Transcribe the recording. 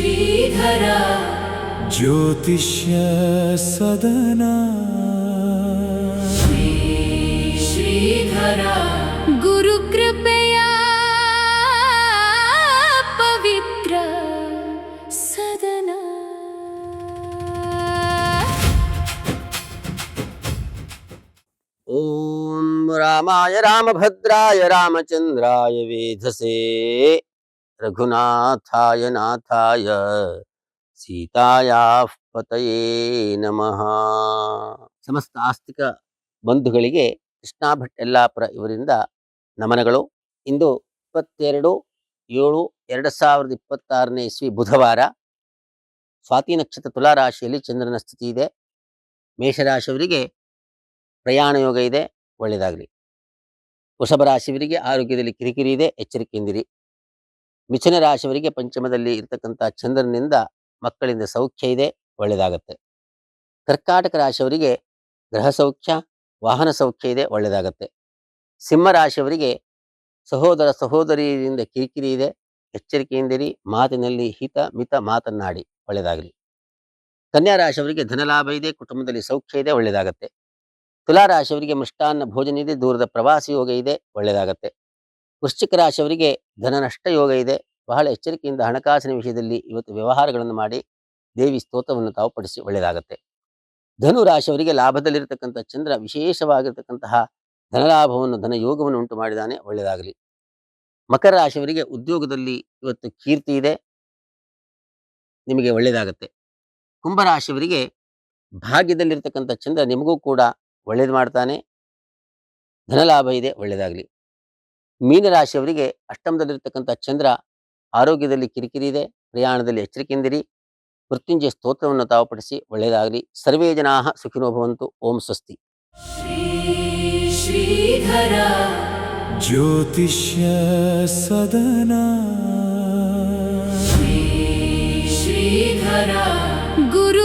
ಶ್ರೀಧರ ಜ್ಯೋತಿಷ್ಯ ಸದನ ಶ್ರೀಧರ ಗುರುಕೃಪೆಯ ಪವಿತ್ರ ಸದನ. ಓಂ ರಾಮಾಯ ರಾಮಭದ್ರಾಯ ರಾಮಚಂದ್ರಾಯ ವೇಧಸೇ ರಘುನಾಥಾಯ ನಾಥಾಯ ಸೀತಾಯಾಃ ಪತಯೇ ನಮಃ. ಸಮಸ್ತ ಆಸ್ತಿಕ ಬಂಧುಗಳಿಗೆ ಕೃಷ್ಣಾ ಭಟ್ ಯಲ್ಲಾಪುರ ಇವರಿಂದ ನಮನಗಳು. ಇಂದು 22/7/2026 ಇಸ್ವಿ ಬುಧವಾರ. ಸ್ವಾತಿ ನಕ್ಷತ್ರ ತುಲಾ ರಾಶಿಯಲ್ಲಿ ಚಂದ್ರನ ಸ್ಥಿತಿ ಇದೆ. ಮೇಷರಾಶಿಯವರಿಗೆ ಪ್ರಯಾಣ ಯೋಗ ಇದೆ, ಒಳ್ಳೆಯದಾಗಲಿ. ವೃಷಭ ರಾಶಿಯವರಿಗೆ ಆರೋಗ್ಯದಲ್ಲಿ ಕಿರಿಕಿರಿ ಇದೆ, ಎಚ್ಚರಿಕೆಯಿಂದಿರಿ. ಮಿಥುನ ರಾಶಿಯವರಿಗೆ ಪಂಚಮದಲ್ಲಿ ಇರತಕ್ಕಂಥ ಚಂದ್ರನಿಂದ ಮಕ್ಕಳಿಂದ ಸೌಖ್ಯ ಇದೆ, ಒಳ್ಳೆಯದಾಗತ್ತೆ. ಕರ್ಕಾಟಕ ರಾಶಿಯವರಿಗೆ ಗ್ರಹ ಸೌಖ್ಯ, ವಾಹನ ಸೌಖ್ಯ ಇದೆ, ಒಳ್ಳೆಯದಾಗತ್ತೆ. ಸಿಂಹ ರಾಶಿಯವರಿಗೆ ಸಹೋದರ ಸಹೋದರಿಯರಿಂದ ಕಿರಿಕಿರಿ ಇದೆ, ಎಚ್ಚರಿಕೆಯಿಂದಿರಿ. ಮಾತಿನಲ್ಲಿ ಹಿತ ಮಿತ ಮಾತನ್ನಾಡಿ, ಒಳ್ಳೆಯದಾಗಲಿ. ಕನ್ಯಾ ರಾಶಿಯವರಿಗೆ ಧನಲಾಭ ಇದೆ, ಕುಟುಂಬದಲ್ಲಿ ಸೌಖ್ಯ ಇದೆ, ಒಳ್ಳೆಯದಾಗತ್ತೆ. ತುಲಾ ರಾಶಿಯವರಿಗೆ ಮೃಷ್ಟಾನ್ನ ಭೋಜನ ಇದೆ, ದೂರದ ಪ್ರವಾಸಿ ಯೋಗ ಇದೆ, ಒಳ್ಳೆಯದಾಗತ್ತೆ. ವೃಶ್ಚಿಕ ರಾಶಿಯವರಿಗೆ ಧನ ನಷ್ಟ ಯೋಗ ಇದೆ. ಬಹಳ ಎಚ್ಚರಿಕೆಯಿಂದ ಹಣಕಾಸಿನ ವಿಷಯದಲ್ಲಿ ಇವತ್ತು ವ್ಯವಹಾರಗಳನ್ನು ಮಾಡಿ ದೇವಿ ಸ್ತೋತ್ರವನ್ನು ತಾವು ಪಡಿಸಿ, ಒಳ್ಳೆಯದಾಗತ್ತೆ. ಧನು ರಾಶಿಯವರಿಗೆ ಲಾಭದಲ್ಲಿರತಕ್ಕಂಥ ಚಂದ್ರ ವಿಶೇಷವಾಗಿರ್ತಕ್ಕಂತಹ ಧನಲಾಭವನ್ನು ಧನ ಯೋಗವನ್ನು ಉಂಟು ಮಾಡಿದಾನೆ, ಒಳ್ಳೆಯದಾಗಲಿ. ಮಕರ ರಾಶಿಯವರಿಗೆ ಉದ್ಯೋಗದಲ್ಲಿ ಇವತ್ತು ಕೀರ್ತಿ ಇದೆ, ನಿಮಗೆ ಒಳ್ಳೆಯದಾಗತ್ತೆ. ಕುಂಭರಾಶಿಯವರಿಗೆ ಭಾಗ್ಯದಲ್ಲಿರ್ತಕ್ಕಂಥ ಚಂದ್ರ ನಿಮಗೂ ಕೂಡ ಒಳ್ಳೇದು ಮಾಡ್ತಾನೆ, ಧನಲಾಭ ಇದೆ, ಒಳ್ಳೆಯದಾಗಲಿ. ಮೀನರಾಶಿಯವರಿಗೆ ಅಷ್ಟಮದಲ್ಲಿರ್ತಕ್ಕಂಥ ಚಂದ್ರ ಆರೋಗ್ಯದಲ್ಲಿ ಕಿರಿಕಿರಿ ಇದೆ, ಪ್ರಯಾಣದಲ್ಲಿ ಎಚ್ಚರಿಕೆಯಿಂದಿರಿ. ಮೃತ್ಯುಂಜಯ ಸ್ತೋತ್ರವನ್ನು ತಾವು ಪಡಿಸಿ, ಒಳ್ಳೆಯದಾಗಲಿ. ಸರ್ವೇ ಜನಾಃ ಸುಖಿನೋ ಭವಂತು. ಓಂ ಸ್ವಸ್ತಿ. ಶ್ರೀಧರ ಜ್ಯೋತಿಷ್ಯ ಸದನ ಶ್ರೀಧರ ಗುರು